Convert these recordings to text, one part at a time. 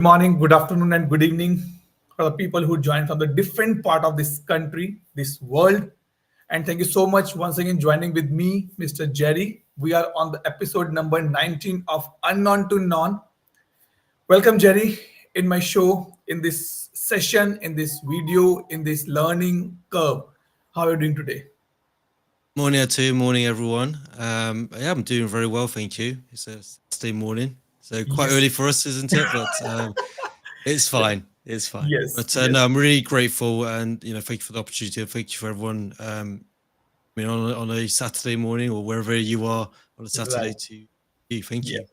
Good morning, good afternoon, and good evening for the people who join from the different part of this country, this world. And thank you so much once again joining with me, Mr. Jerry. We are on the episode number 19 of Unknown to Known. Welcome, Jerry, in my show, in this session, in this video, in this learning curve. How are you doing today? Morning, Atu. Morning, everyone. Yeah, I'm doing very well, thank you. It's a Saturday morning, so quite Yes, early for us, isn't it? But it's fine. It's fine. yes, But yes. no, I'm really grateful, and thank you for the opportunity. And thank you for everyone. On a Saturday morning or wherever you are on a Saturday Right. to you. Thank Yeah. you.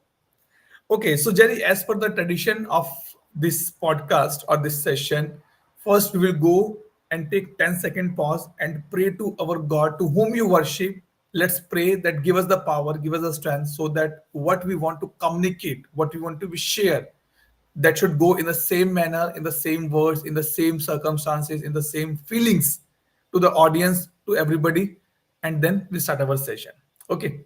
Okay, so Jerry, as per the tradition of this podcast or this session, first we will go and take 10-second pause and pray to our God to whom you worship. Let's pray that give us the power, give us the strength so that what we want to communicate, what we want to be share, that should go in the same manner, in the same words, in the same circumstances, in the same feelings to the audience, to everybody, and then we start our session. Okay.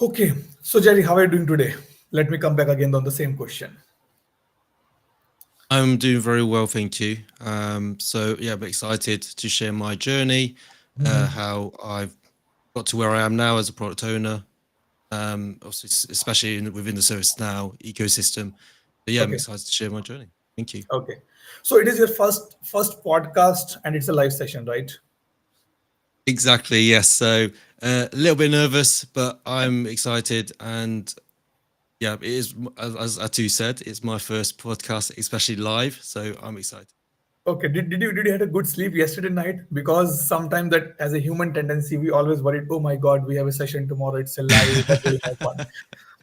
Okay, so Jerry, how are you doing today? Let me come back again on the same question. I'm doing very well, thank you. So yeah, I'm excited to share my journey, how I've got to where I am now as a product owner, also especially within the ServiceNow ecosystem. But yeah, I'm Okay, excited to share my journey. Thank you. okay. So it is your first podcast, and it's a live session, right? Exactly, yes. So a little bit nervous, but I'm excited, and yeah, it is as Atu said, it's my first podcast, especially live. So I'm excited. Okay. Did you had a good sleep yesterday night? Because sometimes that as a human tendency, we always worried. Oh my God, we have a session tomorrow. It's a live. What will happen?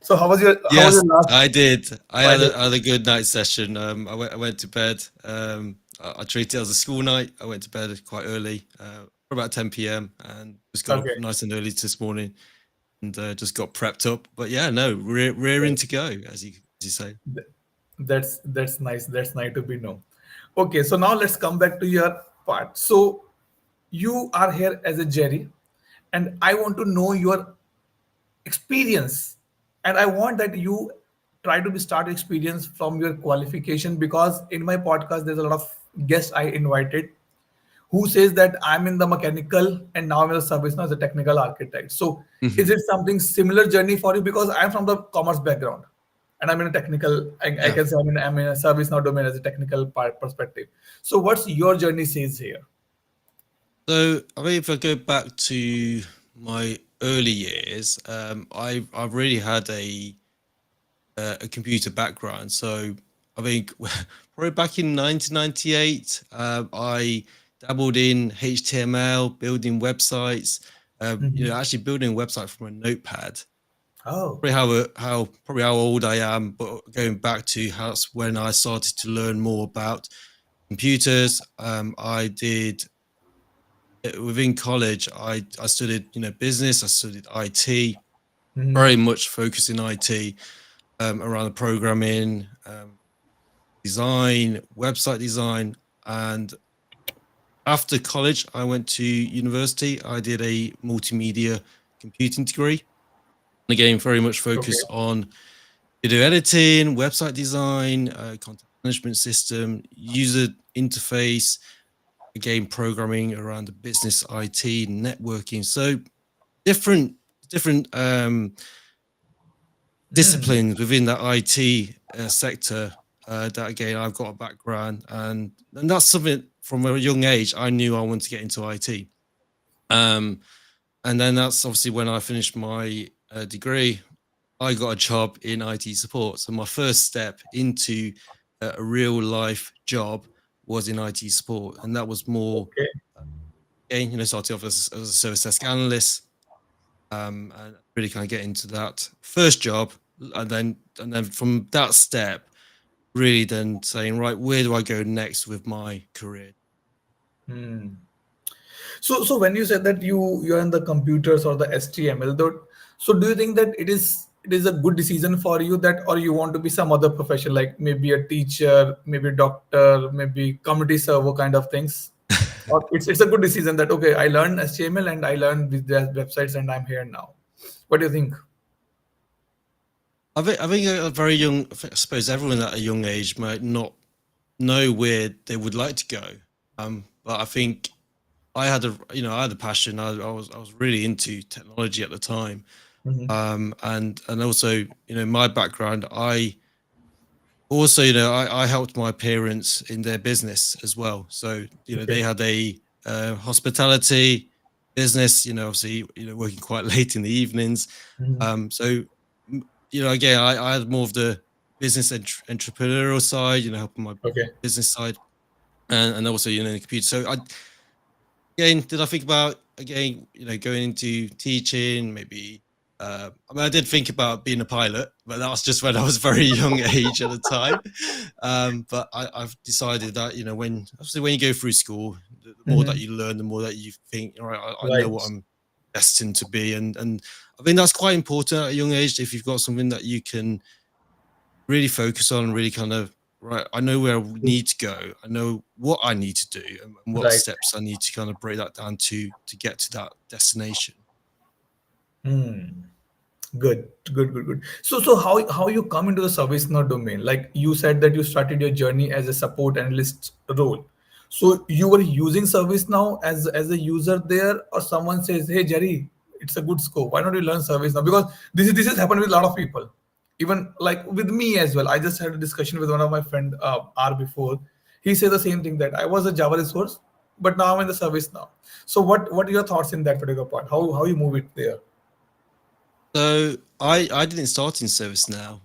So how was your Yes, last I did. I had Friday? a good night session. I went to bed. I treated it as a school night. I went to bed quite early, for about 10 p.m. and just got up Okay. nice and early this morning and just got prepped up. But yeah, no, rearing to go, as you say. Th- that's nice. That's nice to be know. Okay, so now let's come back to your part. So you are here as a Jerry, and I want to know your experience, and I want that you try to be start experience from your qualification, because in my podcast there's a lot of guests I invited who says that I'm in the mechanical and now I'm in the service now as a technical architect. So is Hmm. it something similar journey for you? Because I'm from the commerce background and I'm in a technical, I Yeah. can say I'm in a service now domain as a technical part perspective. So what's your journey says here? So I mean, if I go back to my early years, I've really had a computer background. So I think probably back in 1998, I dabbled in HTML, building websites. Mhm. Actually building a website from a notepad. Oh, Probably how old I am, but going back to that's when I started to learn more about computers. I did within college. I studied business. I studied IT, mhm. very much focused in IT, around the programming, design, website design. And after college, I went to university. I did a multimedia computing degree. And again, very much Okay. focused on video editing, website design, content management system, user interface, again, programming around the business IT, networking. So different different Mm. disciplines within that IT sector. That again, I've got a background, and that's something from a young age I knew I wanted to get into IT. Um, and then that's obviously when I finished my degree, I got a job in IT support. So my first step into a real life job was in IT support, and that was more Okay. again, starting off as a service desk analyst, and really kind of get into that first job, and then from that step, really then saying, right, where do I go next with my career? Hmm. So when you said that you're in the computers or the HTML, though, so do you think that it is it is a good decision for you, that, or you want to be some other profession, like maybe a teacher, maybe doctor, maybe community server kind of things? Or it's a good decision that, okay, I learned HTML and I learned with the websites and I'm here now. What do you think? I think at a very young, I suppose everyone at a young age might not know where they would like to go. But I think I had a passion. I was really into technology at the time. Hmm. And also, my background, I helped my parents in their business as well. So, Okay. they had a hospitality business, obviously, working quite late in the evenings. Hmm. So, again, I had more of the business entrepreneurial side, helping my Okay. business side, and also, the computer. So again, did I think about again, going into teaching, maybe I did think about being a pilot, but that was just when I was very young age at the time. But I've decided that, when obviously when you go through school, the more that Hmm. you learn, the more that you think, all right, I know what Right. I'm destined to be. And I think that's quite important at a young age. If you've got something that you can really focus on, really kind of, right, I know where I need to go, I know what I need to do, and what Right. steps I need to kind of break that down to get to that destination. Hmm. Good, good, good, good. So how you come into the ServiceNow domain? Like you said that you started your journey as a support analyst role. So you were using ServiceNow as a user there, or someone says, "Hey Jerry, it's a good scope. Why don't you learn ServiceNow?" Because this has happened with a lot of people, even like with me as well. I just had a discussion with one of my friend R before. He said the same thing, that I was a Java resource, but now I'm in the ServiceNow. So what are your thoughts in that particular part? How you move it there? So I didn't start in ServiceNow,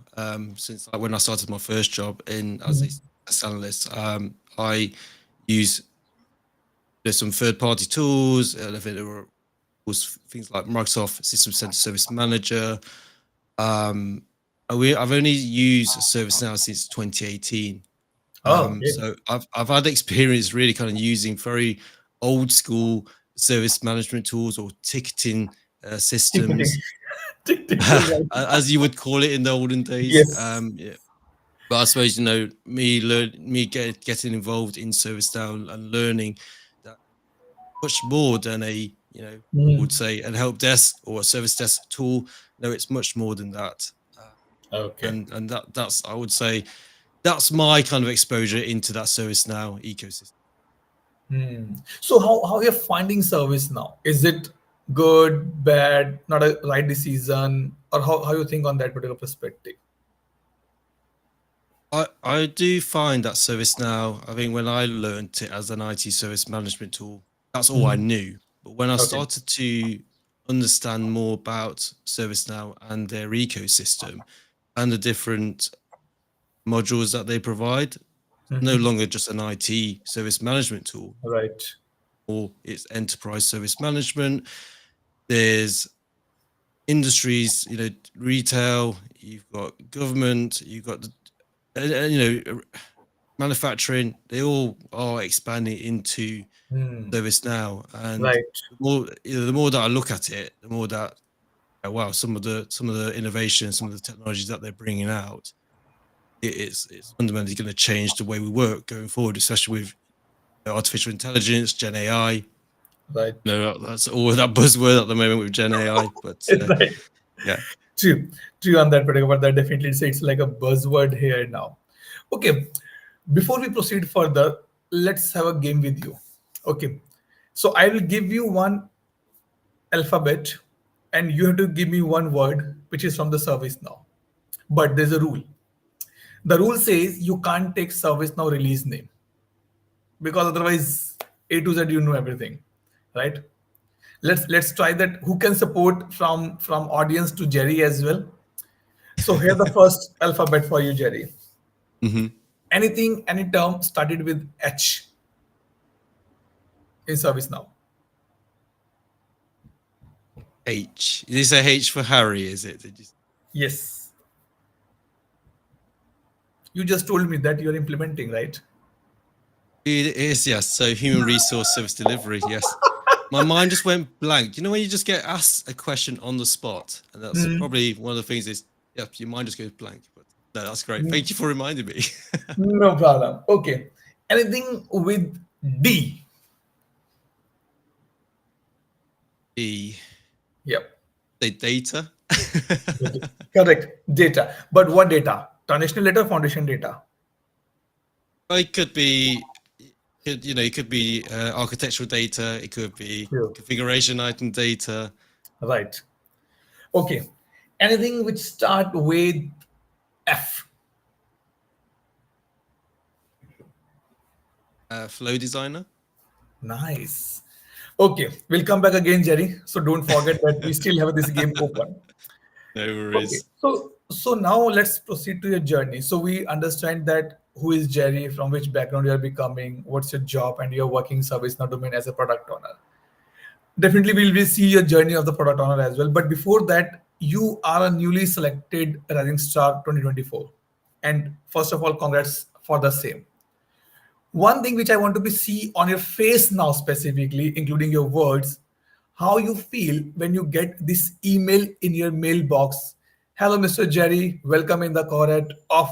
since like when I started my first job in as a Mhm. as analyst. I use there's some third party tools. I think there were was things like Microsoft System Center Service Manager. Um, I've only used ServiceNow since 2018. Oh, okay. So I've had experience really kind of using very old school service management tools or ticketing Ticketing. systems, Ticketing, right. as you would call it in the olden days. Yes. Yeah. But I suppose getting involved in ServiceNow and learning that much more than a Mm. would say a help desk or a service desk tool. No, it's much more than that. Okay. And that's I would say that's my kind of exposure into that ServiceNow ecosystem. Hmm. So how you're finding service now? Is it good, bad, not a right decision, or how you think on that particular perspective? I do find that ServiceNow, I think when I learned it as an IT service management tool, that's all I Mhm. knew. But when I Okay. started to understand more about ServiceNow and their ecosystem and the different modules that they provide, it's no Mhm. longer just an IT service management tool, Right. or it's enterprise service management. There's industries, retail, you've got government, you've got manufacturing. They all are expanding into Hmm. ServiceNow, and Right. the more that I look at it, the more that wow, some of the innovations, some of the technologies that they're bringing out, it's fundamentally going to change the way we work going forward, especially with artificial intelligence, Gen AI. Right. No, that's all that buzzword at the moment with Gen AI, but Right. yeah. True. True on that particular, but that definitely it's like a buzzword here now. Okay. Before we proceed further, let's have a game with you. Okay. So I will give you one alphabet, and you have to give me one word which is from the service now. But there's a rule. The rule says you can't take service now release name, because otherwise A to Z you know everything, right? Let's try that. Who can support from audience to Jerry as well? So here the first alphabet for you, Jerry. Hmm. Anything, any term started with H in service now. H. Did you say H for Harry? Is it? Did you? Yes. You just told me that you're implementing, right? It is, yes. So human resource service delivery, yes. My mind just went blank. You know when you just get asked a question on the spot, and that's Hmm. probably one of the things is Yep, your mind just goes blank. But no, that's great. Mm, Thank you for reminding me. no problem. Okay. Anything with D? The Yep. data. Correct. Data. But what data? Transitional data, foundation data. It could be, it could be architectural data. It could be True. configuration item data, Right. Okay. Anything which start with F. flow designer. Nice. Okay, we'll come back again, Jerry. So don't forget that we still have this game open. No Okay. worries. So now let's proceed to your journey. So we understand that who is Jerry, from which background you are becoming, what's your job, and you're working service now domain as a product owner. Definitely we will see your journey of the product owner as well. But before that, you are a newly selected Rising Star 2024. And first of all, congrats for the same. One thing which I want to be see on your face now specifically, including your words, how you feel when you get this email in your mailbox. Hello, Mr. Jerry. Welcome in the correct of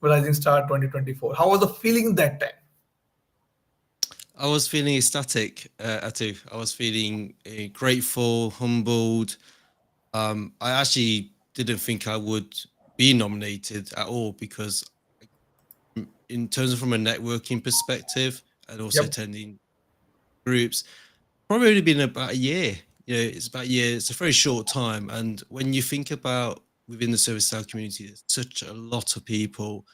Rising Star 2024. How was the feeling that time? I was feeling ecstatic, Atu. I was feeling grateful, humbled. I actually didn't think I would be nominated at all because, in terms of from a networking perspective and also Yep. attending groups, probably only been about a year. It's about a year. It's a very short time. And when you think about within the ServiceNow community, there's such a lot of people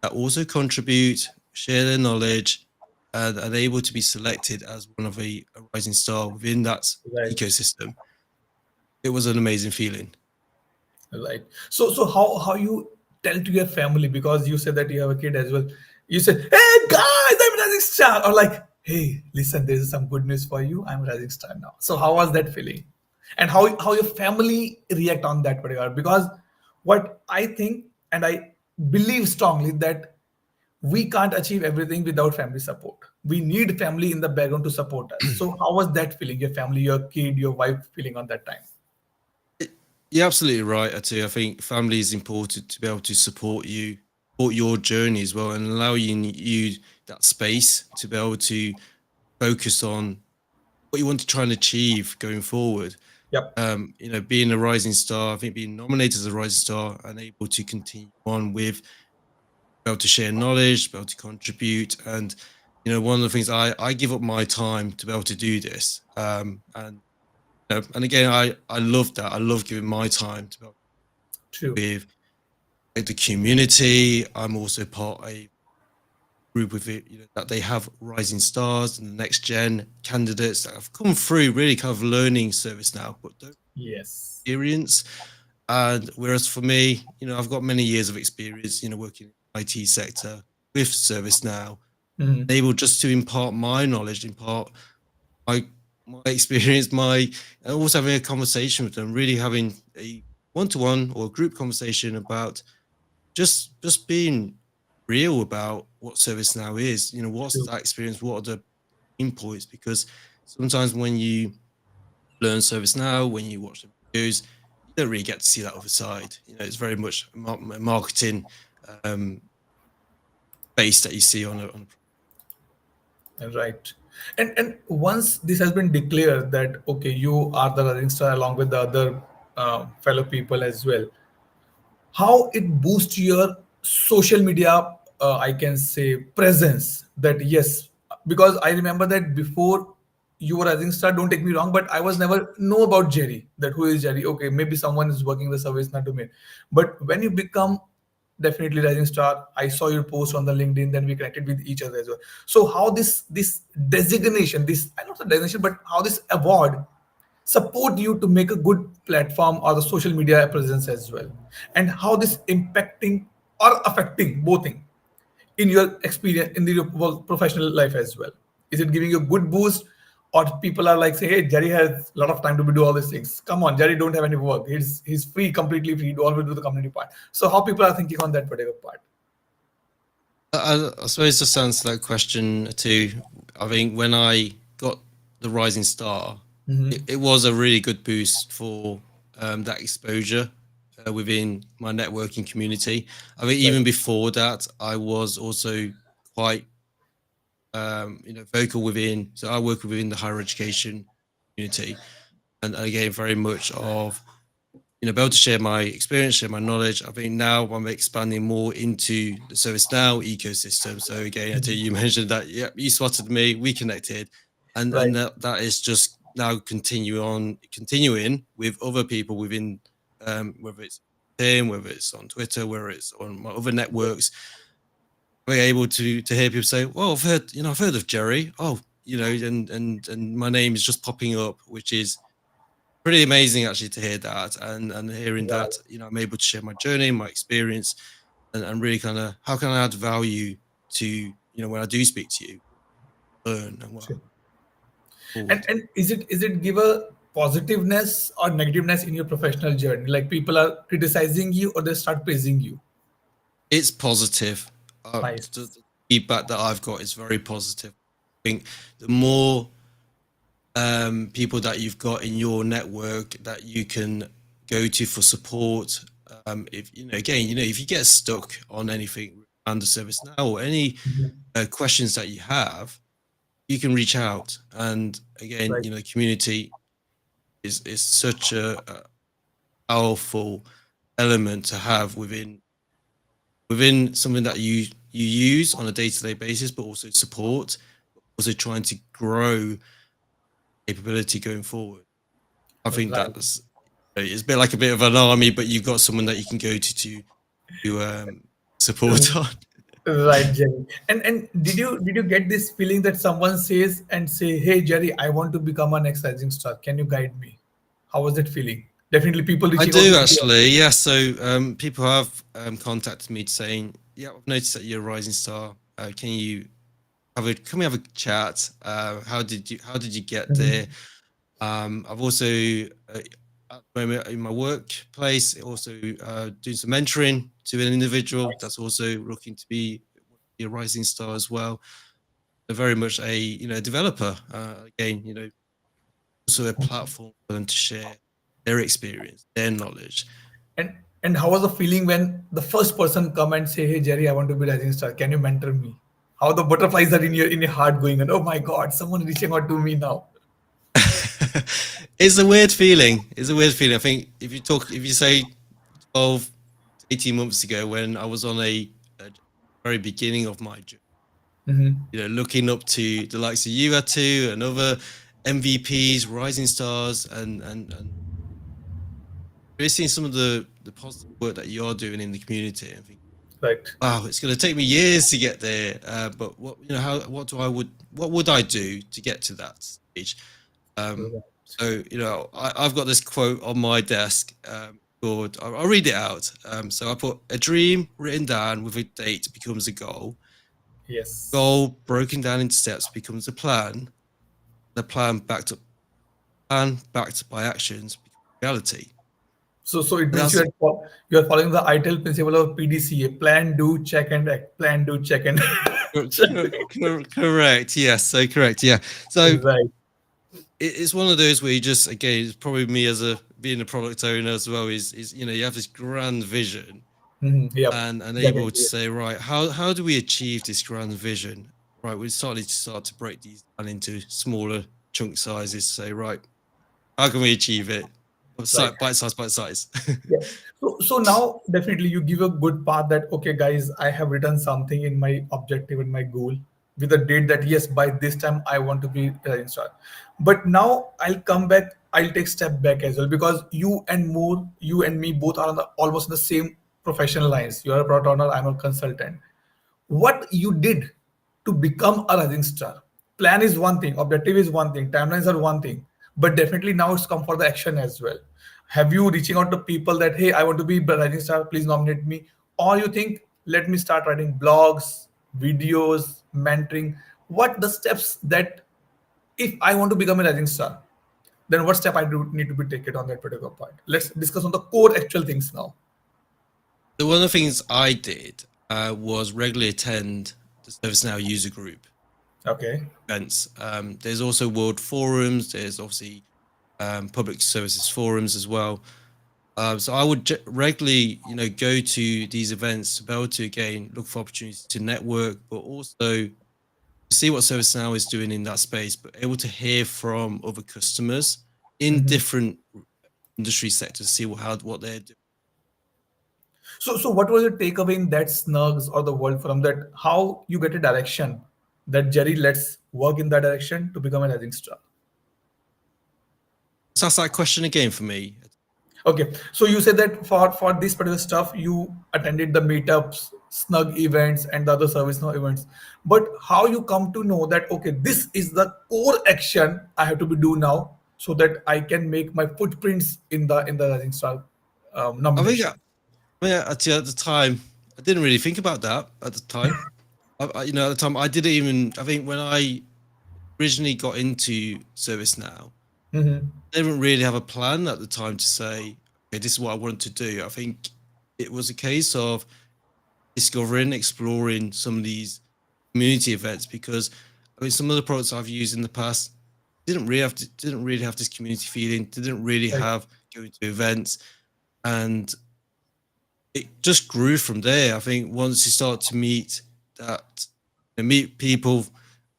that also contribute, share their knowledge, and are able to be selected as one of a rising star within that Right. ecosystem. It was an amazing feeling. Right. So how you tell to your family, because you said that you have a kid as well. You said, "Hey guys, I'm Rising Star," or like, "Hey, listen, there's some good news for you. I'm Rising Star now." So how was that feeling, and how your family react on that particular? Because what I think and I believe strongly that we can't achieve everything without family support. We need family in the background to support us. So how was that feeling? Your family, your kid, your wife feeling on that time? You're absolutely right, Atu. I think family is important to be able to support you, support your journey as well, and allow you that space to be able to focus on what you want to try and achieve going forward. Yep. Being a rising star, I think being nominated as a rising star and able to continue on with, be able to share knowledge, be able to contribute. And, one of the things I give up my time to be able to do this. And again, I love that. I love giving my time to be able True. with the community. I'm also part of a group with it, that they have rising stars and the next gen candidates that have come through really kind of learning service now, but don't Yes. experience. And whereas for me, I've got many years of experience, working in the IT sector with ServiceNow, Mhm. able just to impart my knowledge, impart my my experience, my and also having a conversation with them, really having a one-to-one or group conversation about just being real about what ServiceNow is. What's True. that experience? What are the inputs? Because sometimes when you learn ServiceNow, when you watch the videos, you don't really get to see that other side. It's very much a marketing um, base that you see on a. Right. And once this has been declared that okay, you are the rising star along with the other fellow people as well, how it boosts your social media, I can say, presence. That yes, because I remember that before you were rising star, don't take me wrong, but I was never know about Jerry, that who is Jerry. Okay, maybe someone is working the service not domain, but when you become definitely rising star, I saw your post on the LinkedIn, then we connected with each other as well. So how this designation, this I not the designation, but how this award support you to make a good platform or the social media presence as well, and how this impacting or affecting both thing in your experience in the your work professional life as well. Is it giving you a good boost, or people are like say, hey, Jerry has a lot of time to do all these things, come on, Jerry don't have any work, he's free, completely free, do always do the community part. So how people are thinking on that particular part? I suppose just to answer that question too, I think when I got the rising star, Hmm. it was a really good boost for that exposure within my networking community. I mean, Right. even before that, I was also quite vocal within. So I work within the higher education community, and again, very much of be able to share my experience, share my knowledge. I think now I'm expanding more into the ServiceNow ecosystem. So again, I tell you, you mentioned that, yeah, you spotted me, we connected, and Right. that is just now continuing with other people within, whether it's him, whether it's on Twitter, whether it's on my other networks. We're able to hear people say, "Well, I've heard of Jerry. Oh, and my name is just popping up," which is pretty amazing actually to hear that, and hearing Yeah. that I'm able to share my journey, my experience, and really kind of how can I add value to when I do speak to you, learn and what Sure. And forward. and is it give a positiveness or negativeness in your professional journey? Like people are criticizing you or they start praising you. It's positive. The Nice. feedback that I've got is very positive. I think the more people that you've got in your network that you can go to for support. If again, if you get stuck on anything under service now or any Mhm. questions that you have, you can reach out. And again, Right. community is such a powerful element to have within something that you use on a day-to-day basis, but also support, also trying to grow capability going forward. I think Right. that's it's a bit like a bit of an army, but you've got someone that you can go to support on. Right, Jerry. And did you get this feeling that someone says and say, "Hey, Jerry, I want to become an next rising star. Can you guide me?" How was that feeling? Definitely, people I reaching out do to you. actually, yeah. So people have contacted me saying, "Yeah, I've noticed that you're a rising star. Can we have a chat? How did you get there?" Mhm. I've also at the moment in my workplace also doing some mentoring to an individual Nice. that's also looking to be a rising star as well. They're very much a developer. Again, also a platform for them to share their experience, their knowledge. And and how was the feeling when the first person come and say, "Hey, Jerry, I want to be rising star. Can you mentor me?" How the butterflies are in your heart going on? Oh my God, someone reaching out to me now. It's a weird feeling. It's a weird feeling. I think if you say 12 to 18 months ago when I was on a very beginning of my journey, Hmm. looking up to the likes of you, Atu, and other MVPs, rising stars, and really seeing some of the positive work that you're doing in the community, and think, Right. wow, it's going to take me years to get there. But what would I do to get to that stage? Um, Right. so I've got this quote on my desk. Called, I'll read it out. So I put a dream written down with a date becomes a goal. Yes. Goal broken down into steps becomes a plan. The plan backed by actions becomes reality. So it And means that's you are following the ITIL principle of PDCA: plan, do, check, and act. Plan, do, check, and check. correct. Yes, so correct. Yeah. So Right. it's one of those where you just again, it's probably me as a being a product owner as well. Is you have this grand vision Hmm. Yep. and able to Definitely. say, right, how do we achieve this grand vision? Right, we start to break these down into smaller chunk sizes. Say, right, how can we achieve it? Right. Bite size, bite size. Yeah. So now definitely you give a good path that okay guys, I have written something in my objective and my goal with a date that yes, by this time I want to be in start. But now I'll come back, I'll take step back as well because you and me both are on the almost the same professional lines. You are a product owner, I'm a consultant. What you did to become a rising star. Plan is one thing, objective is one thing, timelines are one thing, but definitely now it's come for the action as well. Have you reaching out to people that hey, I want to be a rising star, please nominate me, or you think let me start writing blogs, videos, mentoring? What the steps that if I want to become a rising star, then what step I do need to be taken on that particular point? Let's discuss on the core actual things now. So one of the things I did was regularly attend the ServiceNow user group Okay. events. There's also world forums. There's obviously public services forums as well. So I would regularly, go to these events to be able to again look for opportunities to network, but also see what ServiceNow is doing in that space, but able to hear from other customers in Mhm. different industry sectors, see what they're doing. So what was your takeaway in that snugs or the world from that? How you get a direction that Jerry, let's work in that direction to become a rising star. So that's that question again for me. Okay, so you said that for this particular stuff, you attended the meetups, snug events, and the other service now events. But how you come to know that okay, this is the core action I have to be do now, so that I can make my footprints in the rising star I think, nomination. actually at the time, I didn't really think about that at the time. At the time, I didn't even. I think when I originally got into ServiceNow, Hmm. I didn't really have a plan at the time to say, okay, this is what I wanted to do. I think it was a case of discovering, exploring some of these community events because I mean, some of the products I've used in the past didn't really have this community feeling, didn't really Right, have going to events, and it just grew from there. I think once you start to that, meet people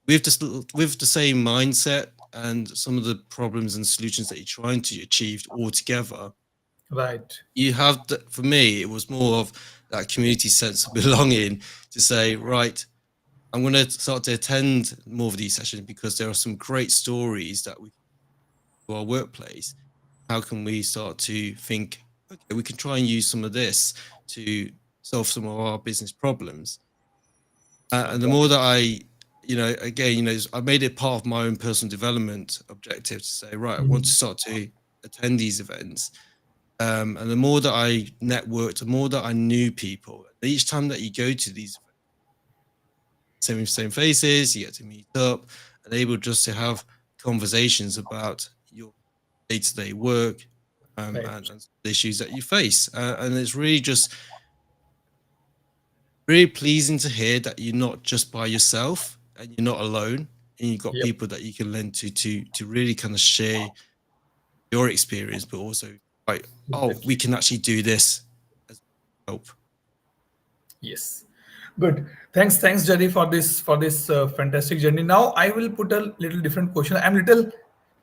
with the same mindset and some of the problems and solutions that you're trying to achieve all together, right, you have for me it was more of that community sense of belonging to say, right, I'm going to start to attend more of these sessions because there are some great stories that we to our workplace. How can we start to think, okay, we can try and use some of this to solve some of our business problems. And the more that I, again, I made it part of my own personal development objective to say, right, I want to mhm, start to attend these events. And the more that I networked, the more that I knew people. Each time that you go to these same faces, you get to meet up, and able just to have conversations about your day-to-day work, right. and the issues that you face. And it's really just really pleasing to hear that you're not just by yourself and you're not alone, and you've got Yep, people that you can lend to really kind of share your experience, but also like, oh, we exactly. can actually do this as help. Yes. Good. Thanks, Jerry, for this fantastic journey. Now I will put a little different question. I'm little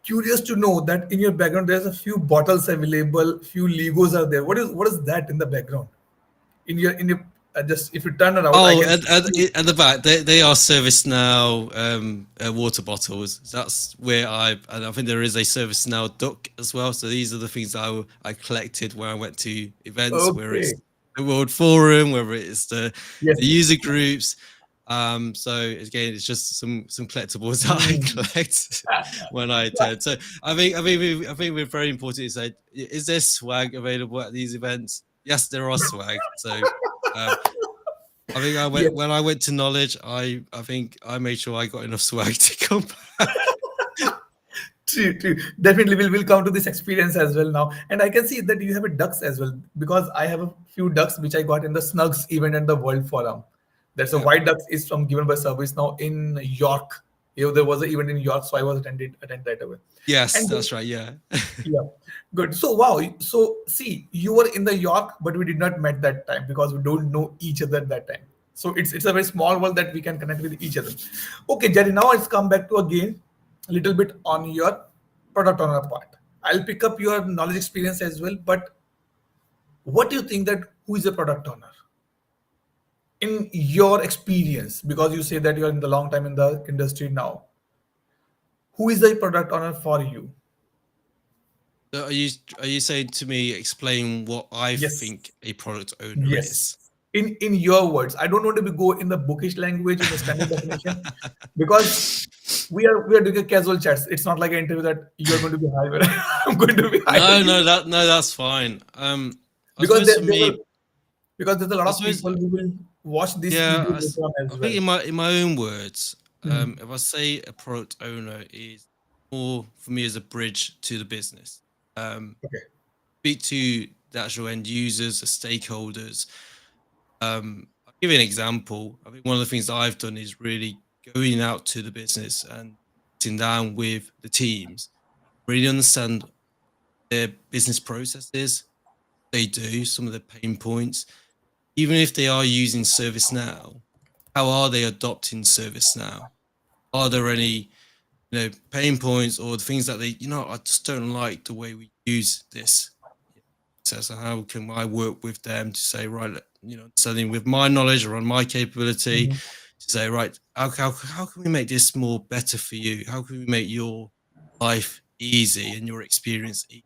curious to know that in your background there's a few bottles available, few Legos are there. What is that in the background? In your just if you turn around, I Oh, can see. at the back, they are ServiceNow water bottles. That's where and I think there is a ServiceNow duck as well. So these are the things I collected when I went to events, where it's Okay. the World Forum, whether it's Yes. the user groups. So again, it's just some collectibles that I Hmm. collect when I Yeah. attend. So I think we're very important to say, is there swag available at these events? Yes, there are swag. So. Um, I think Yes. when I went to Knowledge, I think I made sure I got enough swag to come back. True, true. Definitely, we'll come to this experience as well now. And I can see that you have a ducks as well because I have a few ducks which I got in the Snugs event at the World Forum. That's a Yeah. white ducks is from given by service now in York. There was an event in York, so I was attend that event. Yes, And that's right. Yeah. yeah, good. So wow. So see, you were in the York, but we did not met that time because we don't know each other at that time. So it's a very small world that we can connect with each other. Okay, Jerry. Now let's come back to again a little bit on your product owner part. I'll pick up your knowledge experience as well. But what do you think that who is a product owner in your experience? Because you say that you are in the long time in the industry now. Who is the product owner for you? So are you saying to me explain what I Yes. think a product owner Yes. is? In your words. I don't want to be go in the bookish language in the standard definition because we are doing a casual chats. It's not like an interview that you're going to be hired. I'm going to be hired you No, that's fine. I because suppose for me, there's a lot I of suppose people who will watch this yeah, video later on I as think well. in my own words, Mhm. if I say a product owner is more for me as a bridge to the business. Okay. Speak to the actual end users, the stakeholders. I'll give you an example. I think one of the things that I've done is really going out to the business and sitting down with the teams, really understand their business processes, they do, some of the pain points, even if they are using ServiceNow, how are they adopting ServiceNow? Are there any pain points or things that they, I just don't like the way we use this. So how can I work with them to say, right, something with my knowledge or on my capability Mhm. to say, right, how can we make this more better for you? How can we make your life easy and your experience easy?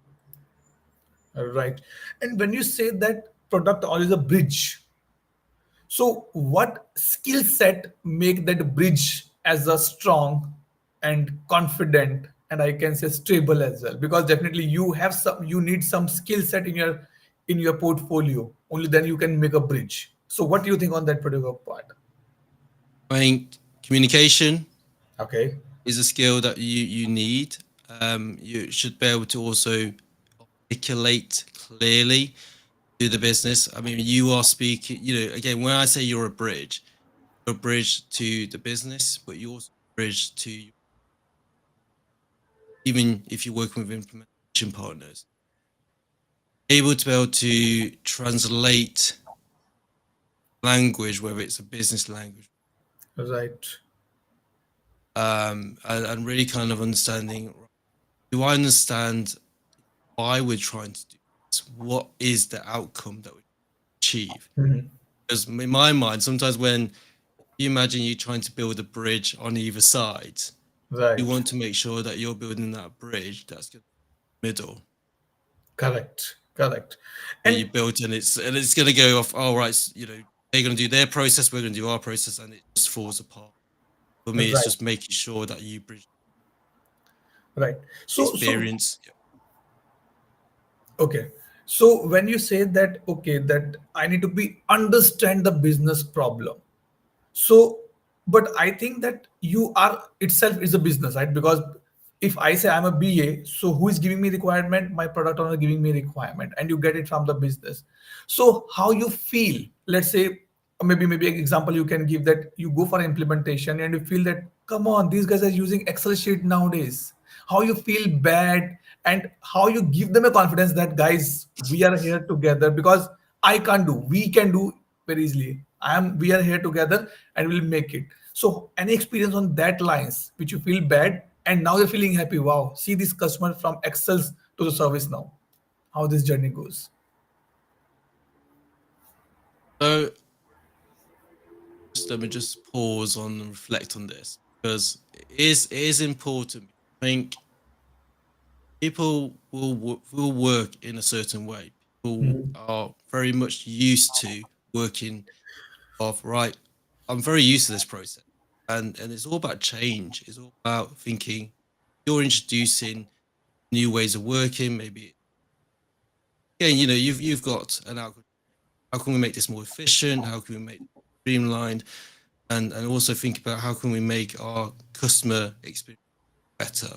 Right. And when you say that product or is a bridge, so what skill set make that bridge as a strong and confident and I can say stable as well? Because definitely you need some skill set in your portfolio. Only then you can make a bridge. So what do you think on that particular part? I think communication Okay. is a skill that you need. You should be able to also articulate clearly to the business. I mean, you are speaking, again, when I say you're a bridge to the business, but you're also a bridge to, even if you're working with implementation partners, able to be able to translate language, whether it's a business language, Right. and really kind of understanding, do I understand why we're trying to do this? What is the outcome that we achieve? Mhm. Because in my mind, sometimes when you imagine you trying to build a bridge on either side, you Right. want to make sure that you're building that bridge that's good middle. Correct. Correct. You And built and it's going to go off. All right, they're going to do their process, we're going to do our process, and it just falls apart. For me, it's right. just making sure that you bridge Right. So experience. okay. So when you say that, okay, that I need to be understand the business problem. So, but I think that you are itself is a business, right? Because if I say I'm a BA, so who is giving me requirement? My product owner giving me requirement, and you get it from the business. So how you feel? Let's say maybe an example you can give that you go for implementation and you feel that come on, these guys are using Excel sheet nowadays. How you feel bad and how you give them a confidence that guys we are here together because I can't do, we can do very easily. We are here together and we'll make it. So any experience on that lines which you feel bad and now you're feeling happy, wow, see this customer from Excel to the service now, how this journey goes. So let me just pause on and reflect on this because it is important. I think people will work in a certain way. People Mhm. are very much used to working of right. I'm very used to this process, and it's all about change. It's all about thinking. You're introducing new ways of working. Maybe again, you've got an outcome. How can we make this more efficient? How can we make it streamlined? And also think about how can we make our customer experience better.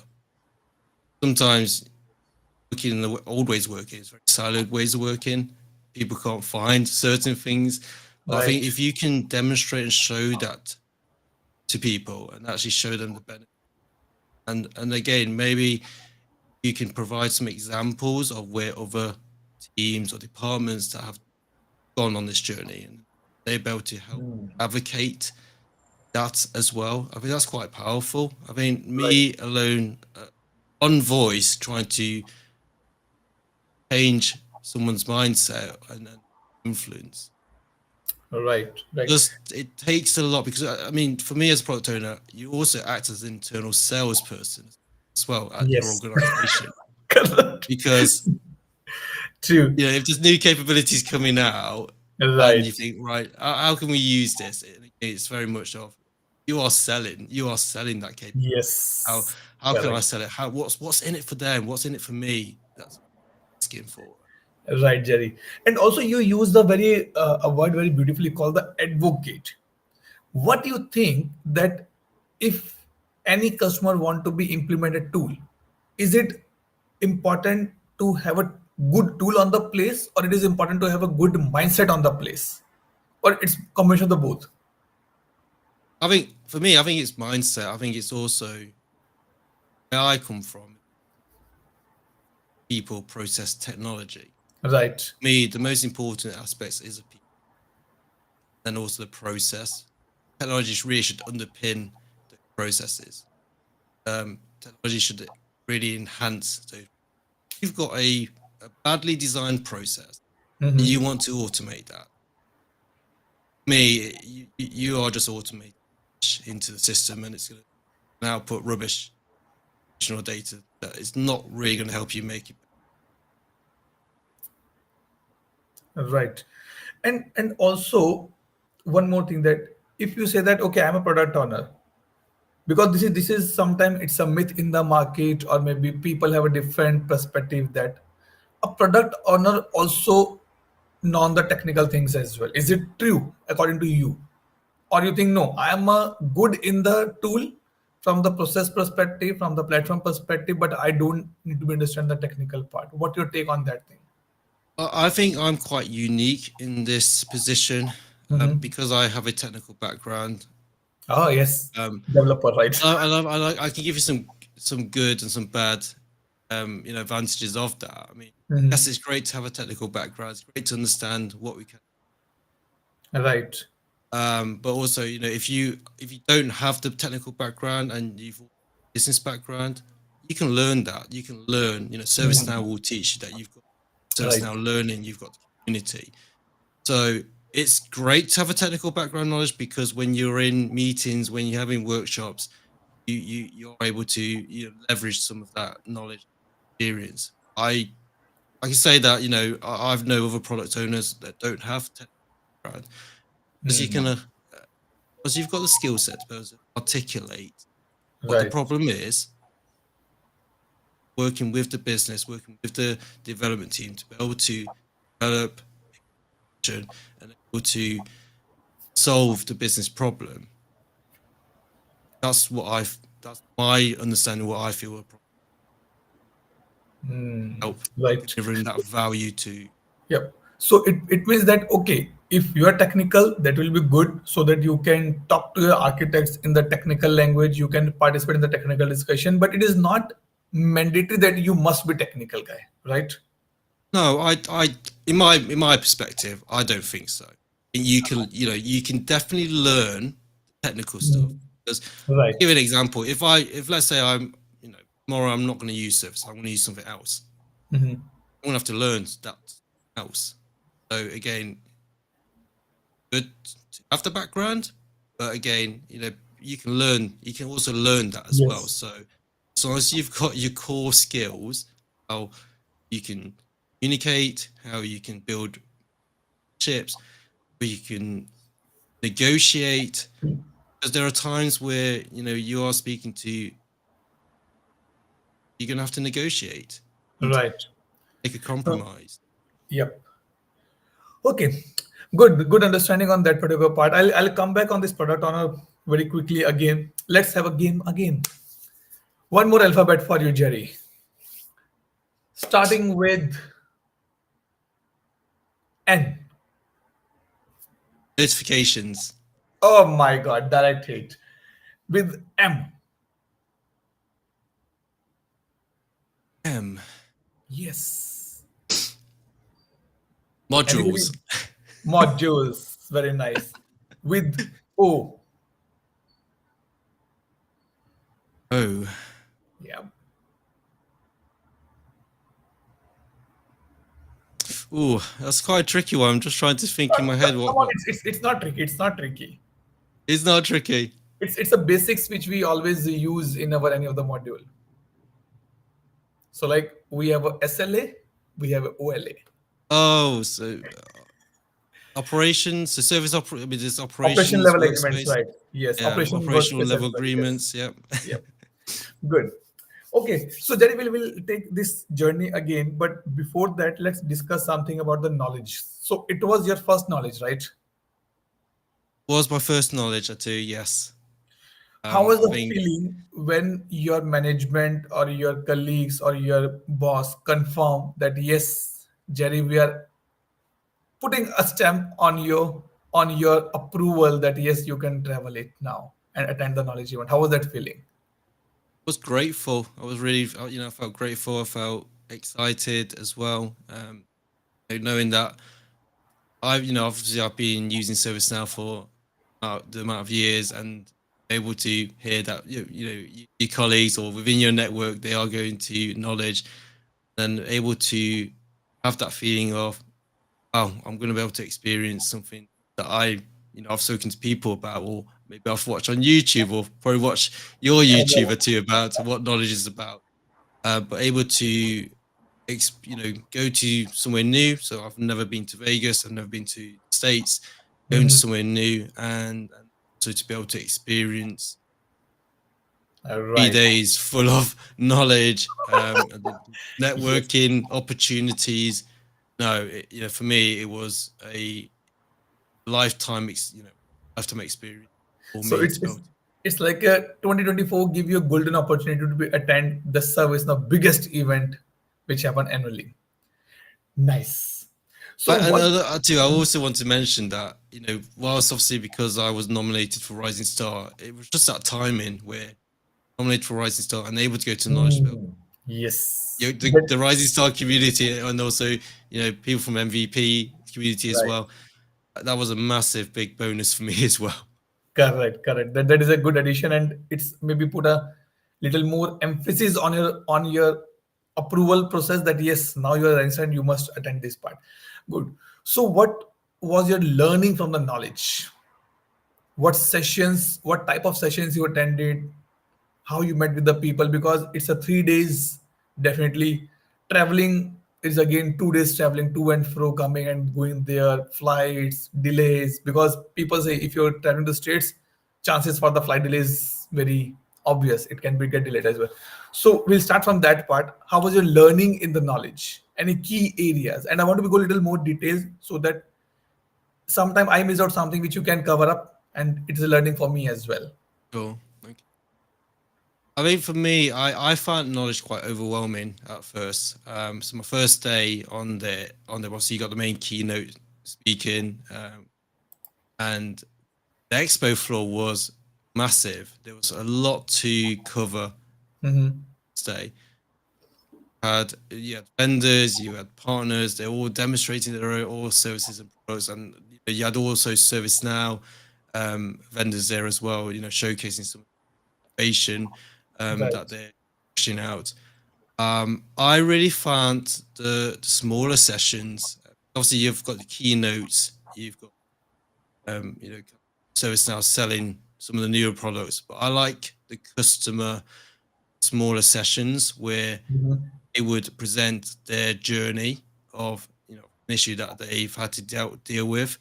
Sometimes working in the old ways of working is very siloed ways of working. People can't find certain things. But I think Right. if you can demonstrate and show that to people and actually show them the benefit, and again, maybe you can provide some examples of where other teams or departments that have gone on this journey and they're able to help advocate that as well. I think that's quite powerful. I mean, Right. me alone, one voice trying to change someone's mindset and influence. Right. Right. Just it takes a lot because I mean, for me as a product owner, you also act as an internal salesperson as well at your Yes. organization Correct. because True. if there's new capabilities coming out and Right. you think, right, how can we use this? It's very much of you are selling that capability. How Yes. how can I Correct. sell it? What's in it for them? What's in it for me? That's what I'm asking for. Right, Jerry. And also, you use the very a word very beautifully called the advocate. What do you think that if any customer want to be implemented tool, is it important to have a good tool on the place, or it is important to have a good mindset on the place, or it's combination of the both? I think for me, I think it's mindset. I think it's also where I come from, people, process, technology. Right. Me, the most important aspects is the people and also the process. Technology really should underpin the processes. Technology should really enhance. So if you've got a badly designed process and Hmm. you want to automate that, me, you are just automating into the system and it's going to output rubbish additional data that is not really going to help you make it. Right. And also one more thing, that if you say that okay, I'm a product owner, because this is sometimes it's a myth in the market, or maybe people have a different perspective that a product owner also know the technical things as well. Is it true according to you, or you think no, I am good in the tool from the process perspective, from the platform perspective, but I don't need to understand the technical part? What your take on that thing? I think I'm quite unique in this position Hmm. because I have a technical background. Oh yes, Um, developer, right? I can give you some good and some bad, advantages of that. I mean, yes, Hmm. it's great to have a technical background. It's great to understand what we can. Right. But also, if you don't have the technical background and you've business background, you can learn that. You can learn. ServiceNow Mhm. will teach you that you've got Right. ServiceNow learning. You've got the community. So it's great to have a technical background knowledge because when you're in meetings, when you're having workshops, you're able to leverage some of that knowledge experience. I can say that I've known other product owners that don't have technical background because you Hmm. can because you've got the skill set to be able to articulate what the Right. problem is, working with the business, working with the development team to be able to develop and able to solve the business problem. That's my understanding of what I feel a problem Hmm. help Right. delivering that value to. Yep. So it means that okay, if you are technical, that will be good, so that you can talk to your architects in the technical language, you can participate in the technical discussion, but it is not mandatory that you must be technical guy, right? No, in my perspective, I don't think so. You can definitely learn technical stuff. Mhm. Because I'll give Right. you an example. If let's say tomorrow I'm not going to use service, I'm going to use something else. Hmm. I'm going to have to learn that else. So again, good to have the background, but again, you can also learn that as well. Yes. So as long as you've got your core skills, how you can communicate, how you can build chips, how you can negotiate, because there are times where you are speaking to you're going to have to negotiate and Right. make a Uh, compromise. yep. Okay. Good understanding on that particular part. I'll come back on this product owner very quickly again. Let's have a game again. One more alphabet for you, Jerry. Starting with N. Notifications. Oh my god, direct hit. With M. M. Yes. Modules. Anybody? Modules. Very nice. With O. Oh. Yeah. Ooh, that's quite a tricky one. I'm just trying to think in my head Come on, what it's not tricky. It's not tricky. is not tricky. It's a basics which we always use in our any of the module. So like we have a SLA, we have a OLA. Oh, so operations, so I mean, there's Operation operations, level agreements, workspace, right? Yes, yeah, operation operational workspace as level well. Yes. agreements, yep. Yep. Good. Okay, so Jerry will take this journey again, but before that, let's discuss something about the knowledge. So it was your first knowledge, right? Was my first knowledge, I tell you, yes. How was I the think feeling when your management or your colleagues or your boss confirm that yes, Jerry, we are putting a stamp on your approval that yes, you can travel it now and attend the knowledge event? How was that feeling? I was grateful. I was really, I felt grateful. I felt excited as well. knowing that obviously I've been using ServiceNow for the amount of years, and able to hear that your colleagues or within your network, they are going to knowledge, and able to have that feeling of, oh, I'm going to be able to experience something that I've spoken to people about, or maybe I've watched on YouTube, or probably watch your YouTuber too about what knowledge is about. But able to go to somewhere new. So I've never been to Vegas. I've never been to the States. Going to Mhm. somewhere new, and so to be able to experience three Right. days full of knowledge, and the Yes. networking opportunities. No, for me, it was a lifetime, lifetime experience for So me it's to be it's able to. it's like a 2024 give you a golden opportunity to attend the service now biggest event which happen annually. Nice. So And what? too, I also want to mention that whilst obviously because I was nominated for Rising Star, it was just that timing where nominated for Rising Star and able to go to Knowledge Build. Yes. The Rising Star community, and also people from MVP community as Right. well. That was a massive big bonus for me as well. Correct, correct. That is a good addition, and it's maybe put a little more emphasis on your approval process. That yes, now you are registered, you must attend this part. Good. So, what was your learning from the knowledge? What sessions? What type of sessions you attended? How you met with the people? Because it's a 3 days. Definitely, traveling is again 2 days traveling to and fro, coming and going there, flights delays. Because people say if you're traveling to states, chances for the flight delays very obvious. It can be get delayed as well. So we'll start from that part. How was your learning in the knowledge? Any key areas? And I want to go a little more details so that sometime I miss out something which you can cover up, and it is a learning for me as well. Sure. Okay. I mean, for me, I found knowledge quite overwhelming at first. So my first day on the obviously you got the main keynote speaking, and the expo floor was massive. There was a lot to cover Mm-hmm. today. You had vendors, you had partners. They're all demonstrating their own all services and products, and you had also ServiceNow vendors there as well. Showcasing some innovation that Right. they're pushing out. I really found the smaller sessions. Obviously, you've got the keynotes. You've got ServiceNow selling some of the newer products, but I like the customer smaller sessions where Mm-hmm. they would present their journey of an issue that they've had to deal with,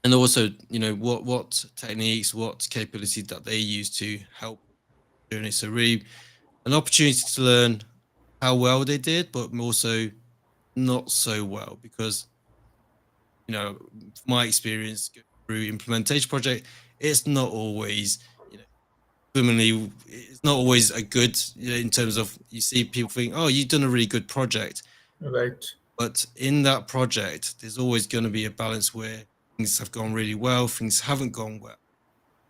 and also what techniques, what capabilities that they use to help journey. So really an opportunity to learn how well they did, but also not so well, because from my experience going through implementation project, it's not always swimmingly. It's not always a good in terms of you see people think, oh, you've done a really good project. Right. But in that project, there's always going to be a balance where things have gone really well, things haven't gone well.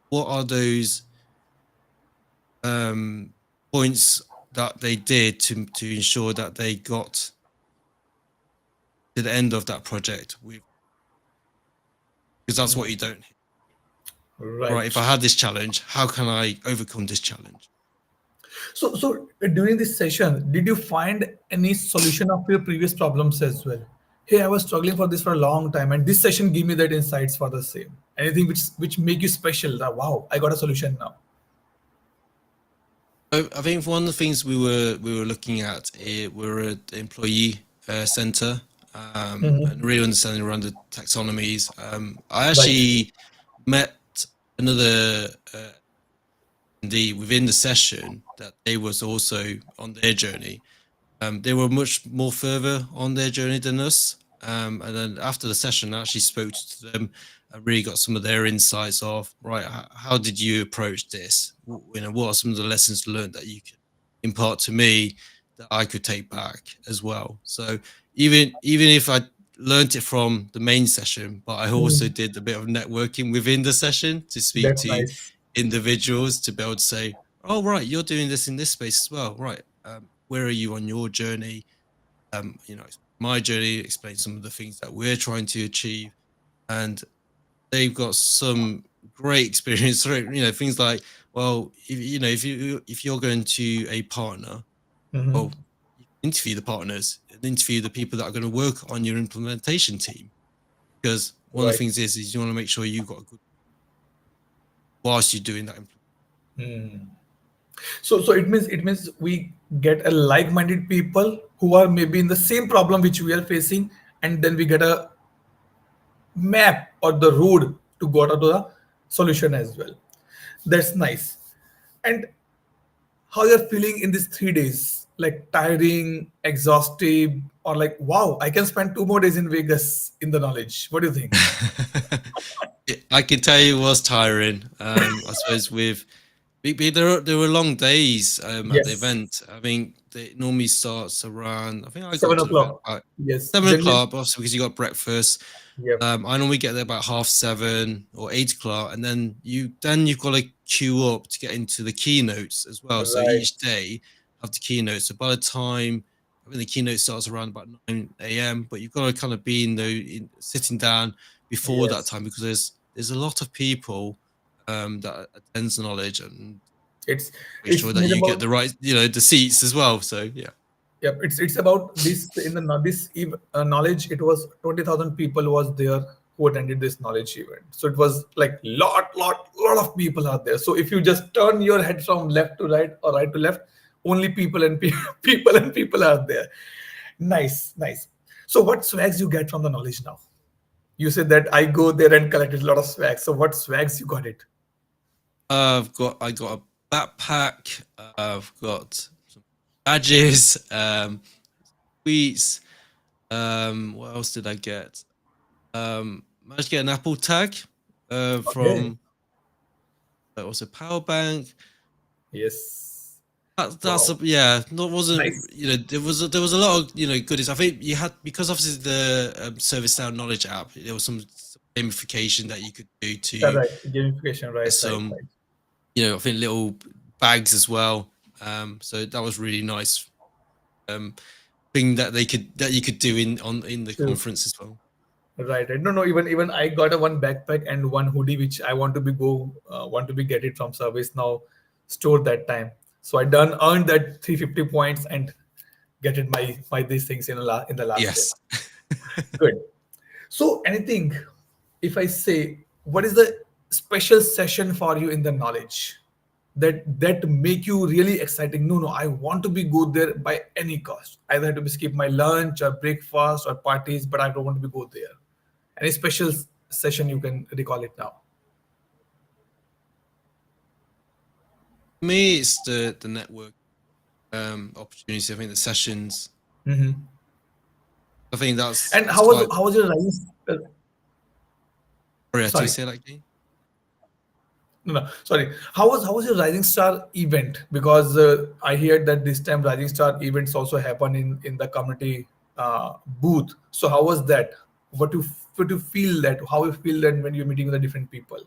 What are those um, points that they did to ensure that they got to the end of that project with? Because that's what you don't. All right, if Right. I had this challenge, how can I overcome this challenge? So during this session, did you find any solution of your previous problems as well? Hey, I was struggling for this for a long time, and this session gave me that insights for the same. Anything which make you special? That, wow, I got a solution now. I think one of the things we were looking at, we were at the employee center, and Hmm. really understanding around the taxonomies. I Right. actually met another within the session that they was also on their journey. They were much more further on their journey than us. And then after the session, I actually spoke to them and really got some of their insights of, right, how did you approach this? What are some of the lessons learned that you can impart to me that I could take back as well? So even if I learned it from the main session, but I also Mhm. did a bit of networking within the session to speak That's to nice. individuals to be able to say, oh, right, you're doing this in this space as well. Right. Where are you on your journey? my journey, explain some of the things that we're trying to achieve, and they've got some great experience. Things like, well, if you're going to a partner, Hmm. well, you interview the partners and interview the people that are going to work on your implementation team, because one of the Right. things is you want to make sure you've got a good whilst you're doing that. Hmm. So it means we get a like-minded people who are maybe in the same problem which we are facing, and then we get a map or the road to go to the solution as well. That's nice. And how you're feeling in these 3 days? Like tiring, exhaustive, or like wow, I can spend 2 more days in Vegas in the knowledge. What do you think? I can tell you it was tiring. I suppose there were long days at the Yes, event. I mean, it normally starts around. I think I got seven to the event o'clock. about Yes, 7 o'clock, generally. obviously because you got breakfast. Yep. I normally get there about 7:30 or 8 o'clock, and then you've got to queue up to get into the keynotes as well. So Right. each day have the keynotes. So by the time I mean the keynote starts around about 9 a.m., but you've got to kind of be sitting down before that Yes. time, because there's a lot of people that attends the knowledge, and It's make it's sure that more you get about. the right the seats as well. So yeah. Yep, it's about this in the knowledge. It was 20,000 people was there who attended this knowledge event. So it was like lot of people are there. So if you just turn your head from left to right or right to left, only people and people and people are there. Nice, nice. So what swags you get from the knowledge now? You said that I go there and collected a lot of swags. So what swags you got it? I got a backpack. I've got some badges, tweets. What else did I get? Managed to get an Apple tag Okay. from also power bank. Yes. That's Wow. yeah. That wasn't Nice. there was a lot of goodies. I think you had, because obviously the ServiceNow knowledge app. There was some gamification that you could do to Correct. Gamification. get Right. Right. some Right. I think little bags as well. So that was really nice. Um, thing that you could do in the True. conference as well. Right, right. No, no. Even I got a one backpack and one hoodie, which I want to be get it from Service Now store that time. So I done earned that 350 points and get it my these things in the last day. Yes. Good. So anything, if I say, what is the special session for you in the knowledge that make you really exciting? No, no, I want to be go there by any cost. Either have to be skip my lunch or breakfast or parties, but I don't want to be go there. Any special session you can recall it now? Me, it's the network opportunity. I think the sessions. Hmm. I think that's And it's quite. how was your rising? Sorry, do you Sorry, say that again? no, no, sorry. How was your Rising Star event? Because I heard that this time Rising Star events also happen in the community booth. So how was that? What you feel that? How you feel that when you're meeting with the different people?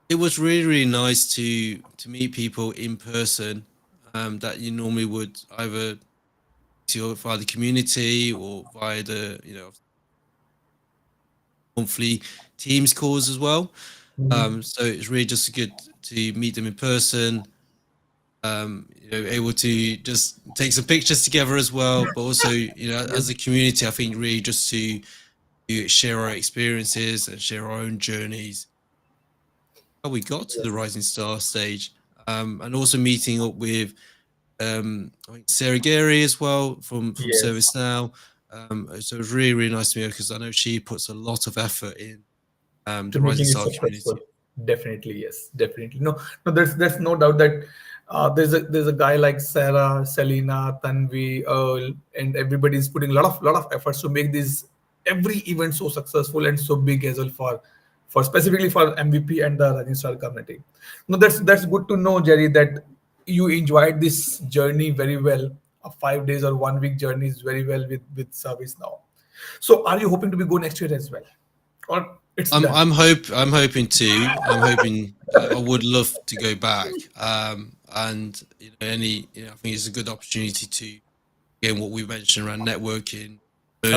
It was really really nice to meet people in person, that you normally would either see via the community or via the monthly Teams calls as well. Mhm. So it's really just good to meet them in person. Able to just take some pictures together as well, but also as a Yes, community, I think really just to share our experiences and share our own journeys, how we got to the yes, Rising Star stage, and also meeting up with I think Sarah Gary as well from yes. ServiceNow. So it was really really nice to meet her, because I know she puts a lot of effort in To the Rising making it Star successful. community. Definitely, yes, definitely. No, no, there's no doubt that there's a guy like Sarah, Selena, Tanvi, Earl, and everybody's putting a lot of efforts to make this every event so successful and so big as well for specifically for MVP and the Rising Star community. No, that's good to know, Jerry, that you enjoyed this journey very well. A 5 days or 1 week journey is very well with Service Now. So, are you hoping to be go next year as well, or it's done? I'm hoping to. I'm hoping. I would love to go back. And I think it's a good opportunity again, what we mentioned around networking, Right.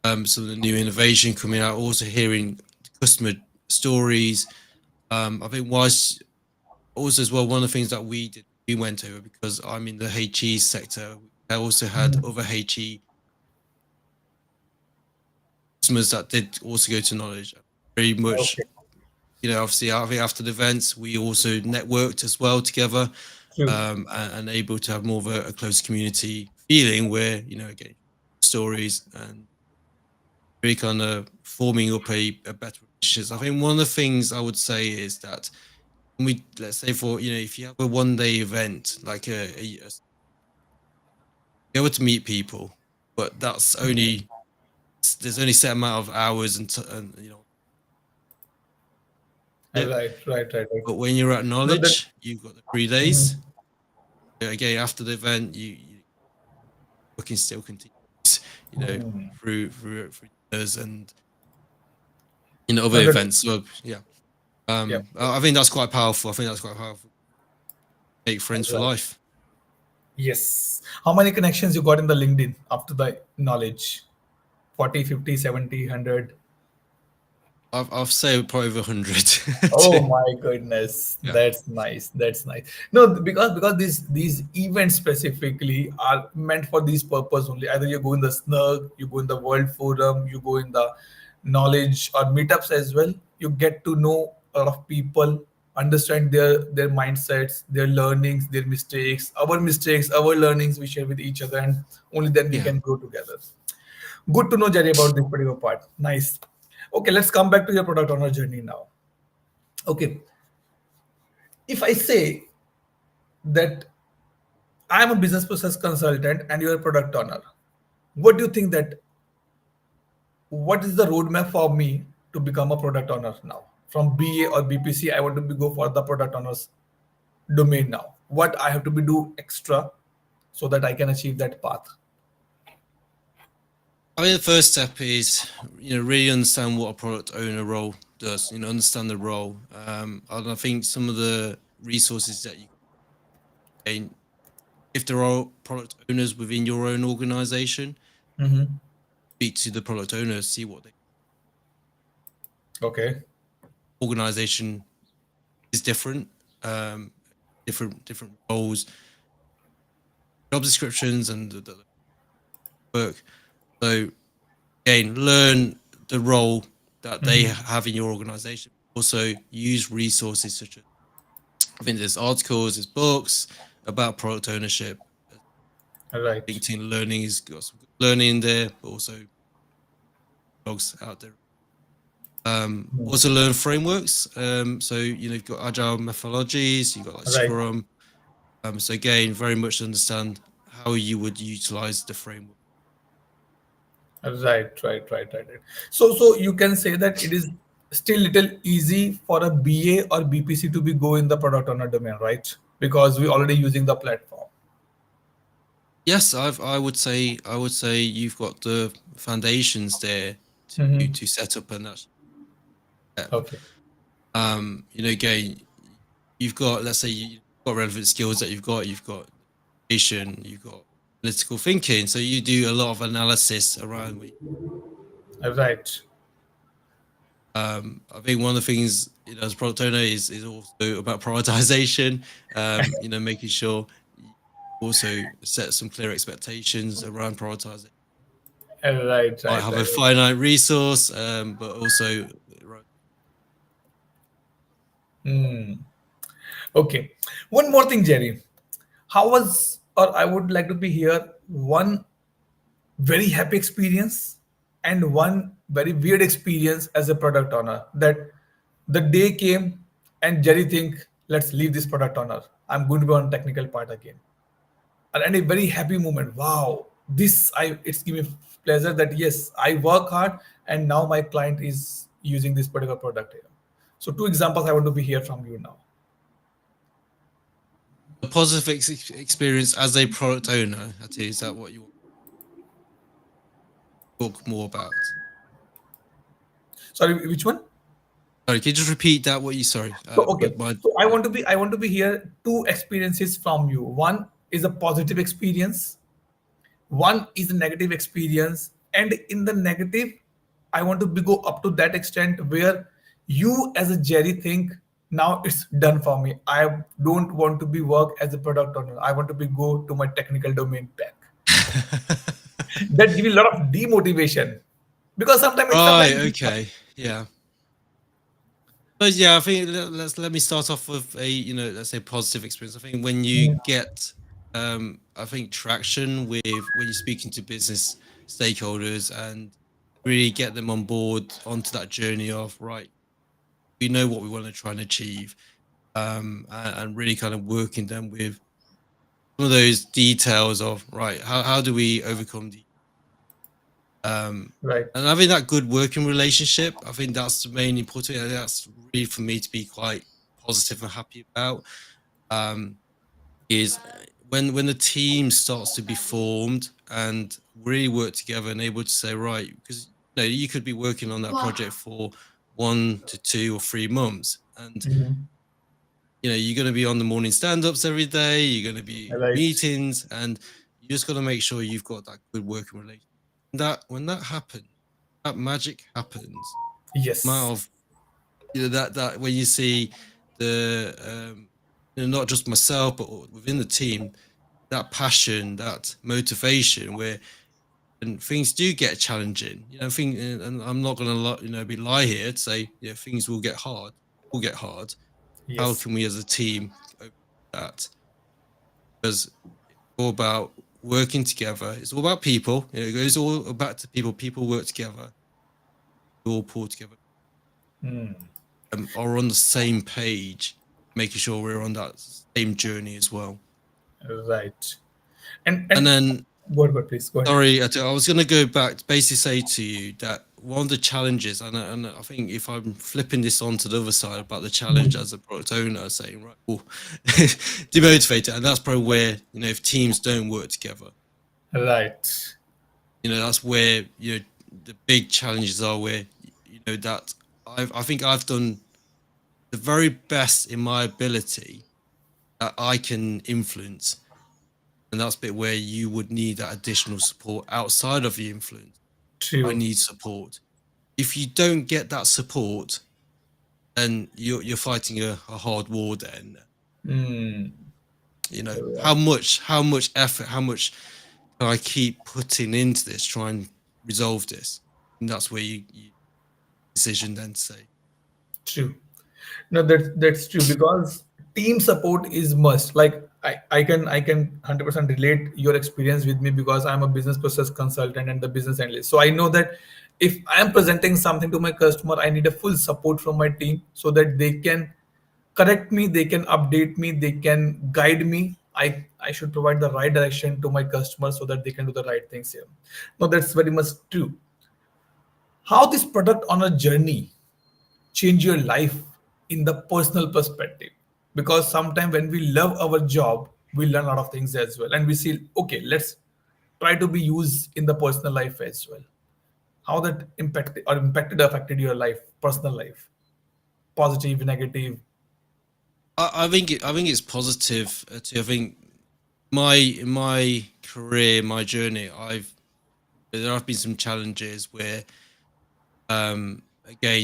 learning some of the new innovation coming out, also hearing customer stories. I think was also as well one of the things that we did, we went over because I'm in the HE sector. I also had Mhm. other HE customers that did also go to knowledge. Very much, Okay. obviously, I think after the events, we also networked as well together, True. and able to have more of a close community feeling where, again, stories and really kind of forming up a better relationship. I think one of the things I would say is that when let's say for, if you have a 1 day event, like be able to meet people, but that's only, there's only set amount of hours and it. Right. Right. Right. Right. But when you're at No, that. knowledge, you've got the 3 days. Mhm. Again, after the event, you working still continues, Mhm. through years and other No, that. events. So yeah, Yeah. I think that's quite powerful. I think that's quite powerful. Make friends for Right. life. Yes. How many connections you got in the LinkedIn after the knowledge? 40, 50, 70, 100. I've say probably over 100. Oh my goodness, Yeah, that's nice. That's nice. No, because these events specifically are meant for this purpose only. Either you go in the Snug, you go in the World Forum, you go in the knowledge or meetups as well. You get to know a lot of people, understand their mindsets, their learnings, their mistakes, our learnings we share with each other, and only then we yeah. can grow together. Good to know, Jerry, about this particular part. Nice. Okay, let's come back to your product owner journey now. Okay, if I say that I am a business process consultant and you're a product owner, what do you think that what is the roadmap for me to become a product owner now? From BA or BPC, I want to go for the product owners domain now. What I have to be do extra so that I can achieve that path. I mean, the first step is, really understand what a product owner role does. Understand the role. And I think some of the resources that you gain, if there are product owners within your own organization, Hmm. speak to the product owners, see what the Okay. organization is different, um, different roles, job descriptions, and the work. So again, learn the role that they Hmm. have in your organization. Also, use resources such as, I think there's articles, there's books about product ownership. Right. LinkedIn Learning has got some good learning in there, but also blogs out there. Also learn frameworks. So you've got agile methodologies, you've got like Right. Scrum. So again, very much understand how you would utilize the framework. Right. So you can say that it is still little easy for a BA or BPC to be go in the product owner domain, right? Because we already using the platform. Yes, I would say you've got the foundations there to Hmm. to set up and that's step. Okay. Again, you've got, let's say you've got relevant skills that you've got education, you've got political thinking, so you do a lot of analysis around. Right. I think one of the things, as a product owner is also about prioritization. Making sure you also set some clear expectations around prioritizing. Might have a Right. finite resource, but also Hmm. Okay. One more thing, Jerry. How was, or I would like to be here, one very happy experience and one very weird experience as a product owner, that the day came and Jerry think, let's leave this product owner. I'm going to be on technical part again. And a very happy moment. Wow. It's give me pleasure that yes, I work hard and now my client is using this particular product here. So two examples I want to be here from you now. a positive experience as a product owner. Is that what you want to talk more about? Sorry, which one? Sorry, can you just repeat that? What you sorry? So okay, My so I want to be here two experiences from you. One is a positive experience, One is a negative experience, and in the negative, I want to go up to that extent where you as a Jerry think now it's done for me. I don't want to be work as a product owner. I want to be go to my technical domain back. That give you a lot of demotivation because sometimes it's Right. sometimes Okay. Yeah. But yeah, I think let me start off with a let's say positive experience. I think when you get I think traction with when you're speaking to business stakeholders and really get them on board onto that journey of right, we know what we want to try and achieve, and really kind of working them with some of those details of right, how do we overcome the um right. and having that good working relationship. I think that's the main important. I think that's really for me to be quite positive and happy about. Um, is when the team starts to be formed and really work together and able to say right, because you could be working on that project for 1 to 2 or 3 months, and Mhm. you're going to be on the morning stand-ups every day, you're going to be in Right. meetings, and you just got to make sure you've got that good working relationship. That when that happens, that magic happens. Yes. Amount of that when you see the not just myself but within the team, that passion, that motivation, where and things do get challenging, and I'm not going to be lie here to say things will get hard. How Yes. can we as a team overcome that? Because it's all about working together. It's all about people. It goes all back to people. People work together. We all pull together, are on the same page, making sure we're on that same journey as well. Right. And And and then, go ahead, please go ahead. sorry, I was going to go back to basically say to you that one of the challenges, and I think if I'm flipping this on to the other side about the challenge Mhm. as a product owner, saying, right, well, demotivated, and that's probably where, if teams don't work together, Right. that's where, the big challenges are where, that I think I've done the very best in my ability that I can influence. And that's a bit where you would need that additional support outside of the influence. I True. need support. If you don't get that support, then you're fighting a hard war. Then Mm. Right. how much effort, how much can I keep putting into this, try and resolve this? And that's where you decision then to say, True. No, that's true because team support is must. Like I can 100% relate your experience with me because I'm a business process consultant and the business analyst. So I know that if I am presenting something to my customer, I need a full support from my team so that they can correct me, they can update me, they can guide me. I should provide the right direction to my customer so that they can do the right things here. No, that's very much true. How this product on a journey change your life in the personal perspective, because sometimes when we love our job we learn a lot of things as well and we see okay, let's try to be used in the personal life as well. How that impacted affected your life, personal life, positive, negative? I think it's positive too. I think my career, my journey, there have been some challenges where again,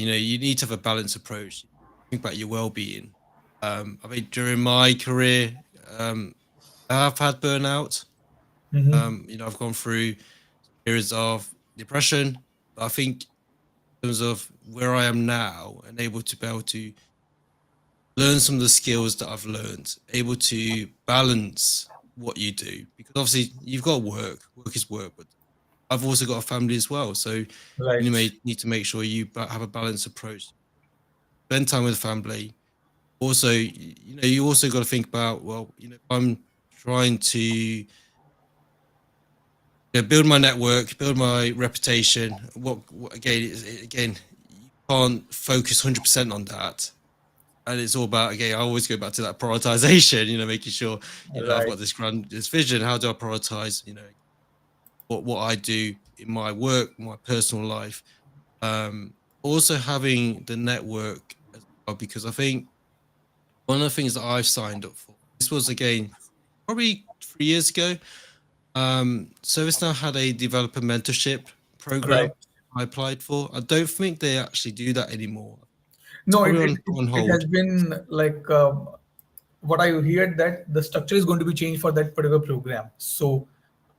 you need to have a balanced approach. Think about your well-being. I mean, during my career, um, I've had burnout. I've gone through periods of depression. But I think in terms of where I am now and able to be able to learn some of the skills that I've learned, able to balance what you do, because obviously you've got work. Work is work, but I've also got a family as well. So you Right. may need to make sure you have a balanced approach. Spend time with the family. Also, you also got to think about, well, if I'm trying to build my network, build my reputation. What again? Again, you can't focus 100% on that, and it's all about, again, I always go back to that prioritization. Making sure I've Right. got this vision. How do I prioritize? What I do in my work, my personal life. Um, Also having the network as well, because I think one of the things that I've signed up for, this was again probably 3 years ago. ServiceNow had a developer mentorship Right. program I applied for. I don't think they actually do that anymore. It's No, probably it on it has hold. been like what I heard that the structure is going to be changed for that particular program. So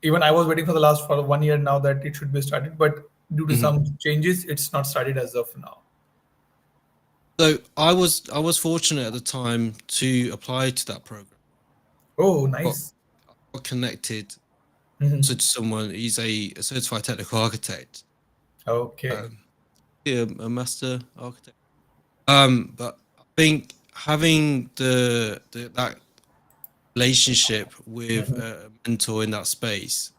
even I was waiting for the last for 1 year now that it should be started, but due to Mhm. some changes, it's not started as of now. So I was fortunate at the time to apply to that program. Oh, Got, nice. got connected Hmm. also to someone. He's a certified technical architect. Okay. Um, yeah, a master architect. But I think having that relationship with Hmm. a mentor in that space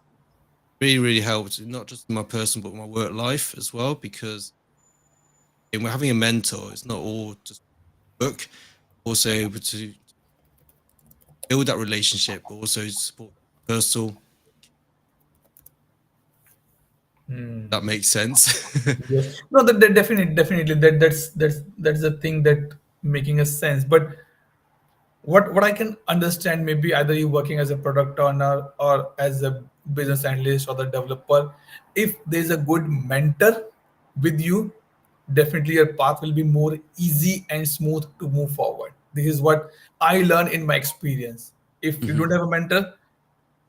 really helped, not just in my personal but my work life as well. Because when we're having a mentor, it's not all just work. Also able to build that relationship, but also support personal. Hmm. That makes sense. Yes. No, that definitely that's the thing that making a sense. But what I can understand, maybe either you working as a product owner or as a business analyst or the developer, if there's a good mentor with you, definitely your path will be more easy and smooth to move forward. This is what I learned in my experience. If you don't Mhm. have a mentor,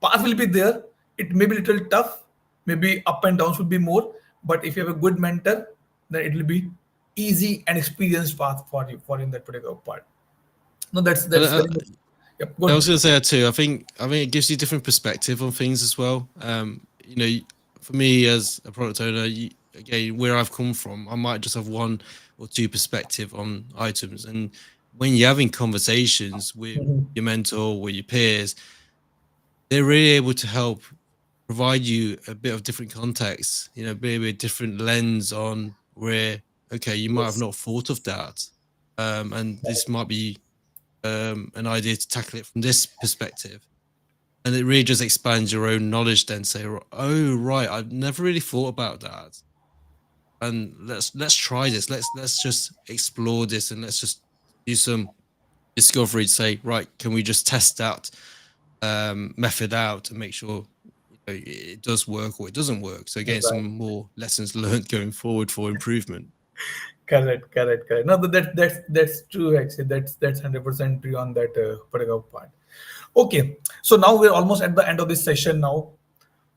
path will be there. It may be little tough, maybe up and downs will be more, but if you have a good mentor, then it will be easy and experienced path for you for in that particular part. No, And that's very much. Yep, I good. was going to say that too. I think it gives you different perspective on things as well. For me as a product owner, again, where I've come from, I might just have one or two perspective on items. And when you're having conversations with Mhm. your mentor, with your peers, they're really able to help provide you a bit of different context. Maybe a different lens on where, okay, you might have Yes. not thought of that, and this might be an idea to tackle it from this perspective. And it really just expands your own knowledge. Then say, oh right, I've never really thought about that, and let's try this. Let's just explore this, and let's just do some discovery. To say, right, can we just test that method out and make sure it does work or it doesn't work? So again, Right. some more lessons learned going forward for improvement. Correct. No, that's true. Actually, that's 100% true on that particular part. Okay, so now we're almost at the end of this session. Now,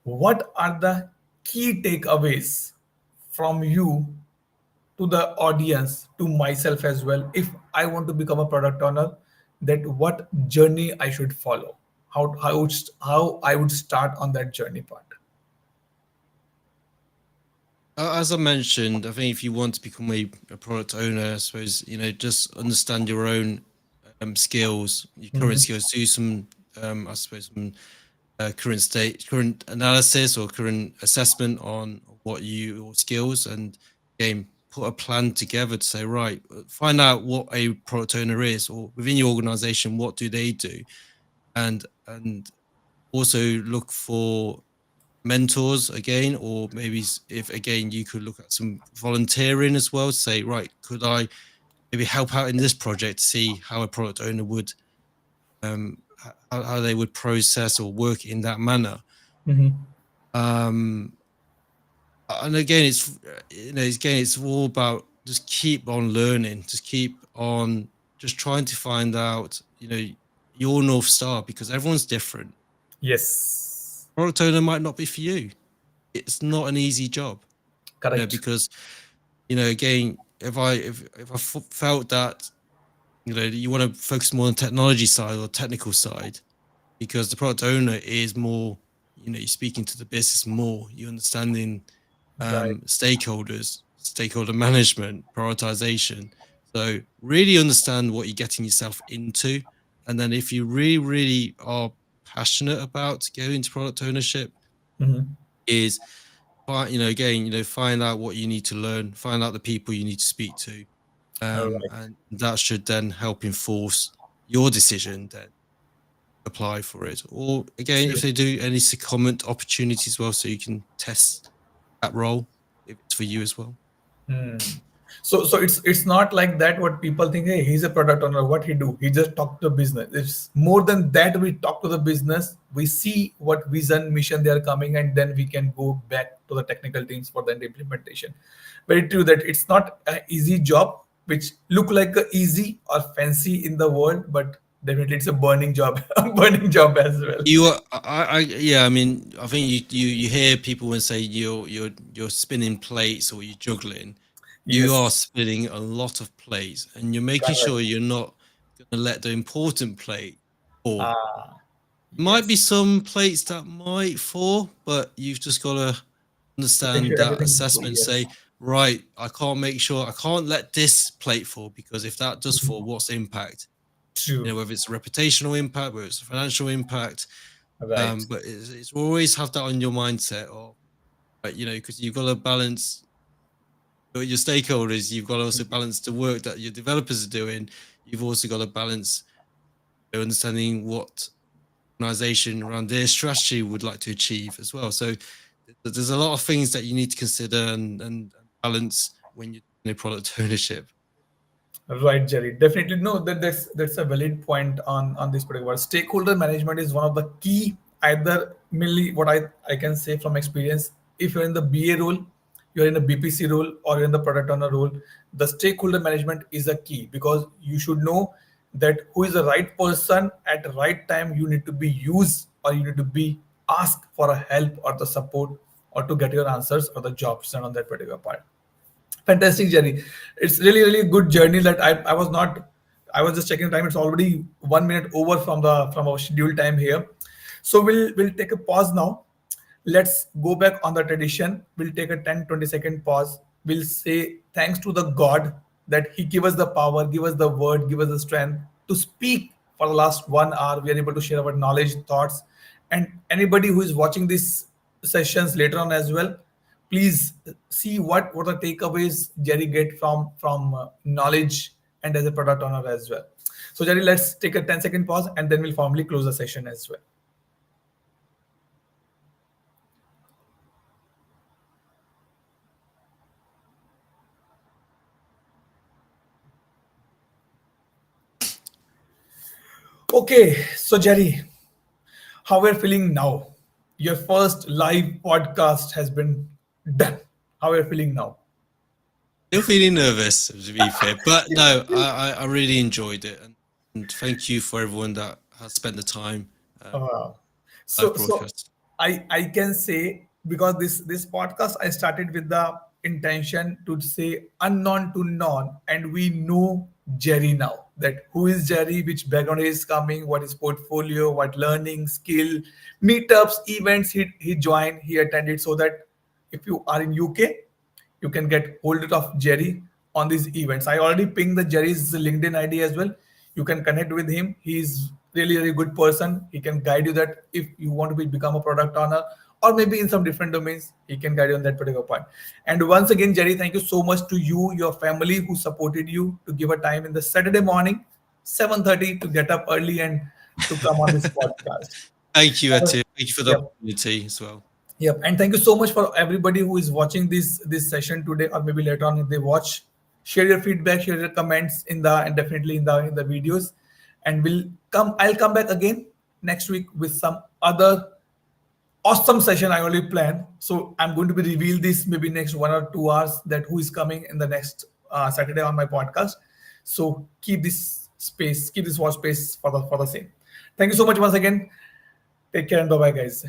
what are the key takeaways from you to the audience, to myself as well? If I want to become a product owner, that what journey I should follow? How I would start on that journey part? As I mentioned, I think if you want to become a product owner, I suppose just understand your own skills, your current Mhm. skills. Do some, I suppose, some current analysis or current assessment on what your skills, and again put a plan together to say, right, find out what a product owner is, or within your organization, what do they do, and also look for mentors again, or maybe if again you could look at some volunteering as well, say, right, could I maybe help out in this project, see how a product owner would how they would process or work in that manner. Mhm. um and again it's all about just keep on learning, just keep on just trying to find out your north star, because everyone's different. Yes. Product owner might not be for you. It's not an easy job, Correct. because again, if I felt that you want to focus more on technology side or technical side, because the product owner is more, you're speaking to the business more, you're understanding Right. stakeholders, stakeholder management, prioritization. So really understand what you're getting yourself into, and then if you really are passionate about going into product ownership, Mhm. is again, find out what you need to learn, find out the people you need to speak to, All right. and that should then help enforce your decision, then apply for it. Or again, if True. they do any secondment opportunities as well, so you can test that role if it's for you as well. Hmm. So it's not like that what people think, hey, he's a product owner, what he do, he just talk to the business. It's more than that. We talk to the business, we see what vision mission they are coming, and then we can go back to the technical teams for the implementation. Very true that it's not an easy job which look like a easy or fancy in the world, but definitely it's a burning job. A burning job as well. You are, yeah. I mean, I think you hear people when say you're spinning plates or you're juggling. You Yes, are spinning a lot of plates, and you're making correct. sure you're not going to let the important plate fall. Ah, Might be yes. some plates that might fall, but you've just got to Make understand sure that everything is full. assessment. Yes. Say, right, I can't let this plate fall because if that does fall, Mhm. what's the impact? True. Whether it's a reputational impact, whether it's a financial impact, Right. but it's always have that on your mindset of, right, because you've got to balance your stakeholders, you've got to also balance the work that your developers are doing. You've also got to balance understanding what organization around their strategy would like to achieve as well. So there's a lot of things that you need to consider and balance when you're doing a product ownership. Right, Jerry. Definitely, no. That's a valid point on this particular. Stakeholder management is one of the key. Either mainly what I can say from experience. If you're in the BA role, you're in a BPC role, or you're in the product owner role, the stakeholder management is a key, because you should know that who is the right person at the right time. You need to be used, or you need to be asked for a help or the support, or to get your answers or the jobs done on that particular part. Fantastic journey. It's really, really good journey that I was not. I was just checking the time. It's already 1 minute over from our scheduled time here. So we'll take a pause now. Let's go back on the tradition. We'll take a 10-20 second pause. We'll say thanks to the God that He give us the power, give us the word, give us the strength to speak for the last 1 hour. We are able to share our knowledge, thoughts, and anybody who is watching these sessions later on as well, please see what the takeaways Jerry get from knowledge and as a product owner as well. So Jerry, let's take a 10-second pause and then we'll formally close the session as well. Okay, so Jerry, how we're feeling now? Your first live podcast has been done. How are you feeling now? Still feeling nervous, to be fair, but no, I really enjoyed it, and thank you for everyone that has spent the time Uh, live so broadcast. I can say, because this podcast I started with the intention to say unknown to known, and we know Jerry now, that who is Jerry, which background he is coming, what is portfolio, what learning skill, meetups, events he joined, he attended, so that if you are in UK, you can get hold of Jerry on these events. I already pinged the Jerry's LinkedIn ID as well. You can connect with him. He's really, really good person. He can guide you that if you want to become a product owner, or maybe in some different domains, he can guide you on that particular point. And once again, Jerry, thank you so much to you, your family who supported you to give a time in the Saturday morning, 7:30 to get up early and to come on this podcast. Thank you, Atu. Thank you for the Yep. opportunity as well. Yep, and thank you so much for everybody who is watching this session today, or maybe later on if they watch. Share your feedback, share your comments in the and definitely in the videos, and we'll come. I'll come back again next week with some other awesome session I already planned. So I'm going to be reveal this maybe next 1 or 2 hours that who is coming in the next Saturday on my podcast. So keep this space, keep this watch space for the same. Thank you so much once again. Take care and bye bye, guys.